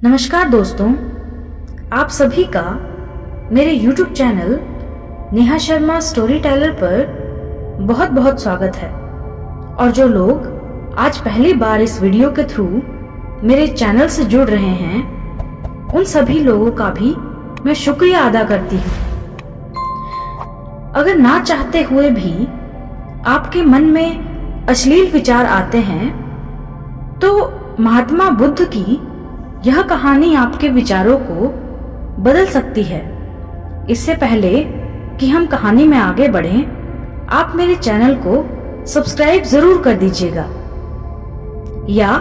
नमस्कार दोस्तों, आप सभी का मेरे YouTube channel Neha Sharma story teller पर बहुत बहुत स्वागत है। और जो लोग आज पहली बार इस वीडियो के थ्रू मेरे चैनल से जुड़ रहे हैं, उन सभी लोगों का भी मैं शुक्रिया अदा करती हूँ। अगर ना चाहते हुए भी आपके मन में अश्लील विचार आते हैं, तो महात्मा बुद्ध की यह कहानी आपके विचारों को बदल सकती है। इससे पहले कि हम कहानी में आगे बढ़ें, आप मेरे चैनल को सब्सक्राइब जरूर कर दीजिएगा। या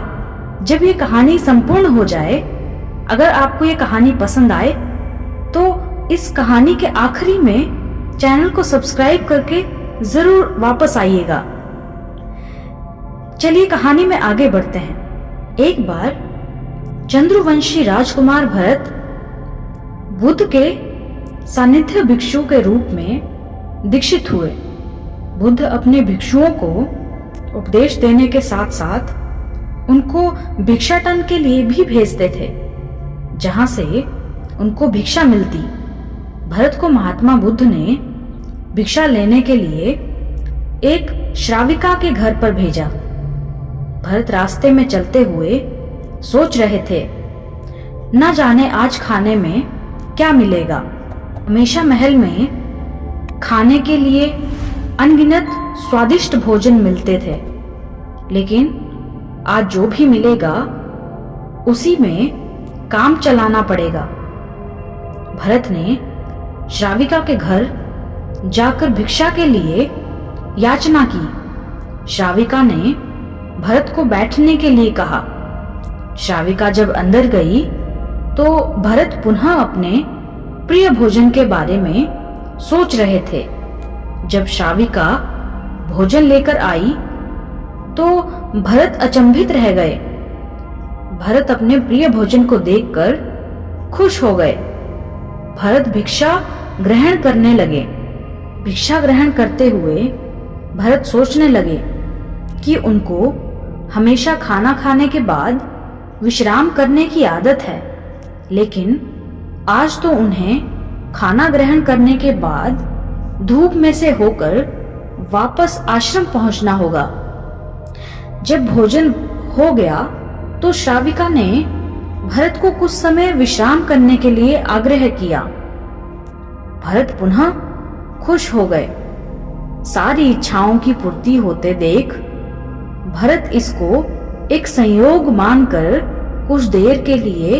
जब ये कहानी संपूर्ण हो जाए, अगर आपको ये कहानी पसंद आए, तो इस कहानी के आखिरी में चैनल को सब्सक्राइब करके जरूर वापस आइएगा। चलिए कहानी में आगे बढ़ते हैं। एक बार चंद्रवंशी राजकुमार भरत बुद्ध के सानिध्य भिक्षु के रूप में दीक्षित हुए। बुद्ध अपने भिक्षुओं को उपदेश देने के साथ साथ उनको भिक्षाटन के लिए भी भेजते थे, जहां से उनको भिक्षा मिलती। भरत को महात्मा बुद्ध ने भिक्षा लेने के लिए एक श्राविका के घर पर भेजा। भरत रास्ते में चलते हुए सोच रहे थे, न जाने आज खाने में क्या मिलेगा। हमेशा महल में खाने के लिए अनगिनत स्वादिष्ट भोजन मिलते थे, लेकिन आज जो भी मिलेगा उसी में काम चलाना पड़ेगा। भरत ने श्राविका के घर जाकर भिक्षा के लिए याचना की। श्राविका ने भरत को बैठने के लिए कहा। श्राविका जब अंदर गई तो भरत पुनः अपने प्रिय भोजन के बारे में सोच रहे थे। जब श्राविका भोजन लेकर आई तो भरत अचंभित रह गए। भरत अपने प्रिय भोजन को देखकर खुश हो गए। भरत भिक्षा ग्रहण करने लगे। भिक्षा ग्रहण करते हुए भरत सोचने लगे कि उनको हमेशा खाना खाने के बाद विश्राम करने की आदत है, लेकिन आज तो उन्हें खाना ग्रहण करने के बाद धूप में से होकर वापस आश्रम पहुंचना होगा। जब भोजन हो गया तो श्राविका ने भरत को कुछ समय विश्राम करने के लिए आग्रह किया। भरत पुनः खुश हो गए। सारी इच्छाओं की पूर्ति होते देख भरत इसको एक संयोग मानकर कुछ देर के लिए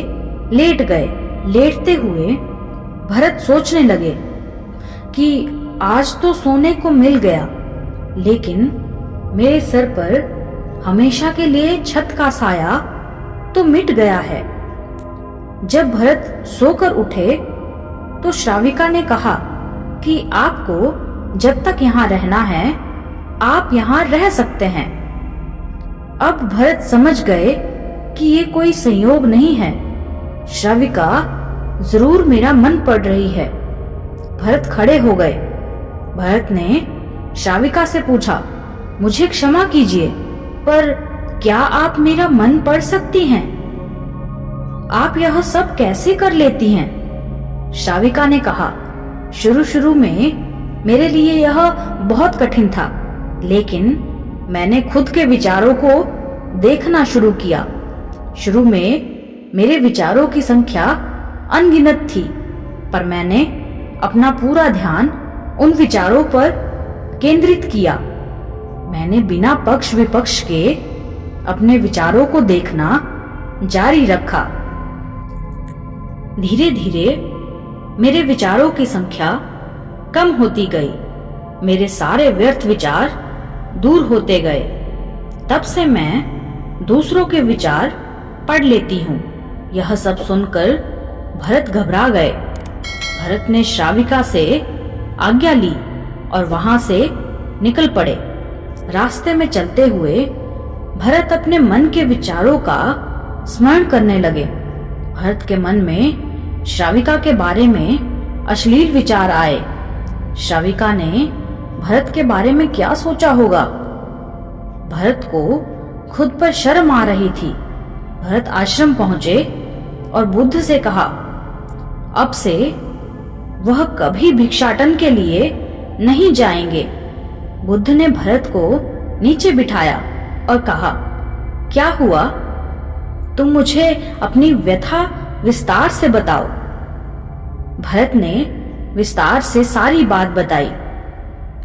लेट गए। लेटते हुए भरत सोचने लगे कि आज तो सोने को मिल गया, लेकिन मेरे सर पर हमेशा के लिए छत का साया तो मिट गया है। जब भरत सोकर उठे तो श्राविका ने कहा कि आपको जब तक यहाँ रहना है, आप यहाँ रह सकते हैं। अब भरत समझ गए कि ये कोई संयोग नहीं है। श्राविका जरूर मेरा मन पढ़ रही है। भरत खड़े हो गए। भरत ने श्राविका से पूछा, मुझे क्षमा कीजिए, पर क्या आप मेरा मन पढ़ सकती हैं? आप यह सब कैसे कर लेती हैं? श्राविका ने कहा, शुरू में मेरे लिए यह बहुत कठिन था, लेकिन मैंने खुद के विचारों को देखना शुरू किया। शुरू में मेरे विचारों की संख्या अनगिनत थी, पर मैंने अपना पूरा ध्यान उन विचारों पर केंद्रित किया। मैंने बिना पक्ष विपक्ष के अपने विचारों को देखना जारी रखा। धीरे धीरे मेरे विचारों की संख्या कम होती गई। मेरे सारे व्यर्थ विचार दूर होते गए। तब से मैं दूसरों के विचार पढ़ लेती हूँ। यह सब सुनकर भरत घबरा गए। भरत ने श्राविका से आज्ञा ली और वहां से निकल पड़े। रास्ते में चलते हुए भरत अपने मन के विचारों का स्मरण करने लगे। भरत के मन में श्राविका के बारे में अश्लील विचार आए। श्राविका ने भरत के बारे में क्या सोचा होगा? भरत को खुद पर शर्म आ रही थी। भरत आश्रम पहुंचे और बुद्ध से कहा, अब से वह कभी भिक्षाटन के लिए नहीं जाएंगे। बुद्ध ने भरत को नीचे बिठाया और कहा, क्या हुआ? तुम मुझे अपनी व्यथा विस्तार से बताओ। भरत ने विस्तार से सारी बात बताई।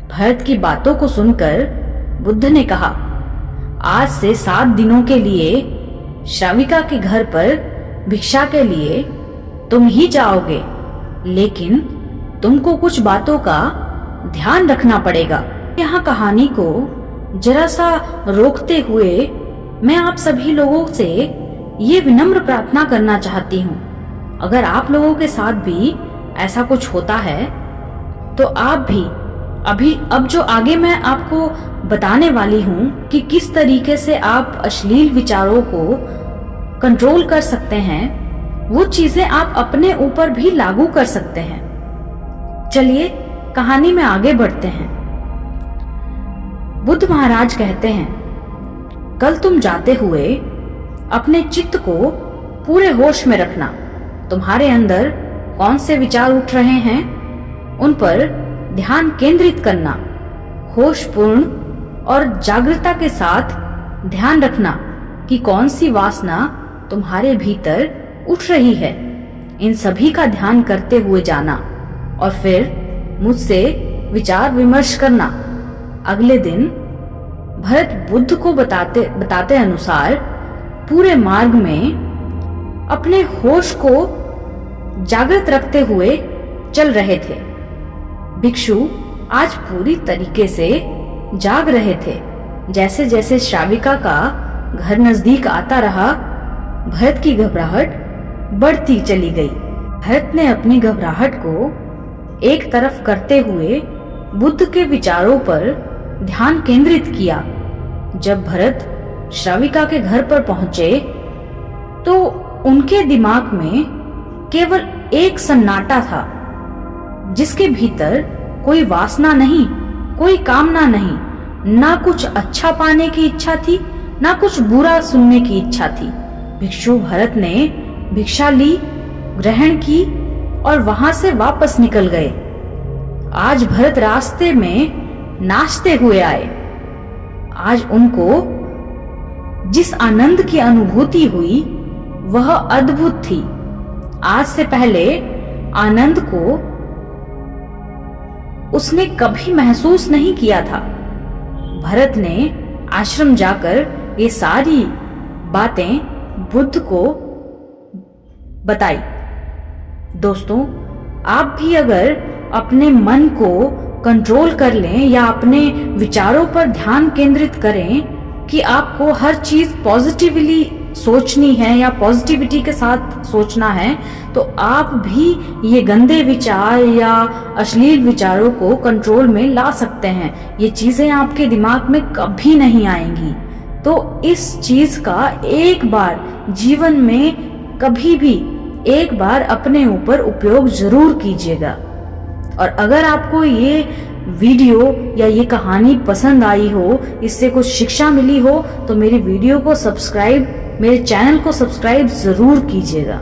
भरत की बातों को सुनकर बुद्ध ने कहा, आज से 7 दिनों के लिए श्राविका के घर पर भिक्षा के लिए तुम ही जाओगे, लेकिन तुमको कुछ बातों का ध्यान रखना पड़ेगा। यहाँ कहानी को जरा सा रोकते हुए मैं आप सभी लोगों से ये विनम्र प्रार्थना करना चाहती हूँ, अगर आप लोगों के साथ भी ऐसा कुछ होता है तो आप भी अब जो आगे मैं आपको बताने वाली हूँ कि किस तरीके से आप अश्लील विचारों को कंट्रोल कर सकते हैं, वो चीजें आप अपने ऊपर भी लागू कर सकते हैं। चलिए कहानी में आगे बढ़ते हैं। बुद्ध महाराज कहते हैं, कल तुम जाते हुए अपने चित्त को पूरे होश में रखना। तुम्हारे अंदर कौन से विचार उठ रहे हैं उन पर ध्यान केंद्रित करना। होशपूर्ण और जागरूकता के साथ ध्यान रखना कि कौन सी वासना तुम्हारे भीतर उठ रही है। इन सभी का ध्यान करते हुए जाना और फिर मुझसे विचार विमर्श करना। अगले दिन भरत बुद्ध को बताते अनुसार पूरे मार्ग में अपने होश को जागृत रखते हुए चल रहे थे। भिक्षु आज पूरी तरीके से जाग रहे थे। जैसे जैसे श्राविका का घर नजदीक आता रहा, भरत की घबराहट बढ़ती चली गई। भरत ने अपनी घबराहट को एक तरफ करते हुए बुद्ध के विचारों पर ध्यान केंद्रित किया। जब भरत श्राविका के घर पर पहुंचे तो उनके दिमाग में केवल एक सन्नाटा था, जिसके भीतर कोई वासना नहीं, कोई कामना नहीं, ना कुछ अच्छा पाने की इच्छा थी, ना कुछ बुरा सुनने की इच्छा थी। भिक्षु भरत ने भिक्षा ली, ग्रहण की और वहां से वापस निकल गए। आज भरत रास्ते में नाचते हुए आए। आज उनको जिस आनंद की अनुभूति हुई वह अद्भुत थी। आज से पहले आनंद को उसने कभी महसूस नहीं किया था। भरत ने आश्रम जाकर ये सारी बातें बुद्ध को बताई। दोस्तों, आप भी अगर अपने मन को कंट्रोल कर लें या अपने विचारों पर ध्यान केंद्रित करें कि आपको हर चीज पॉजिटिवली सोचनी है या पॉजिटिविटी के साथ सोचना है, तो आप भी ये गंदे विचार या अश्लील विचारों को कंट्रोल में ला सकते हैं। ये चीजें आपके दिमाग में कभी नहीं आएंगी। तो इस चीज का एक बार जीवन में कभी भी एक बार अपने ऊपर उपयोग जरूर कीजिएगा। और अगर आपको ये वीडियो या ये कहानी पसंद आई हो, इससे कुछ शिक्षा मिली हो, तो मेरे चैनल को सब्सक्राइब जरूर कीजिएगा।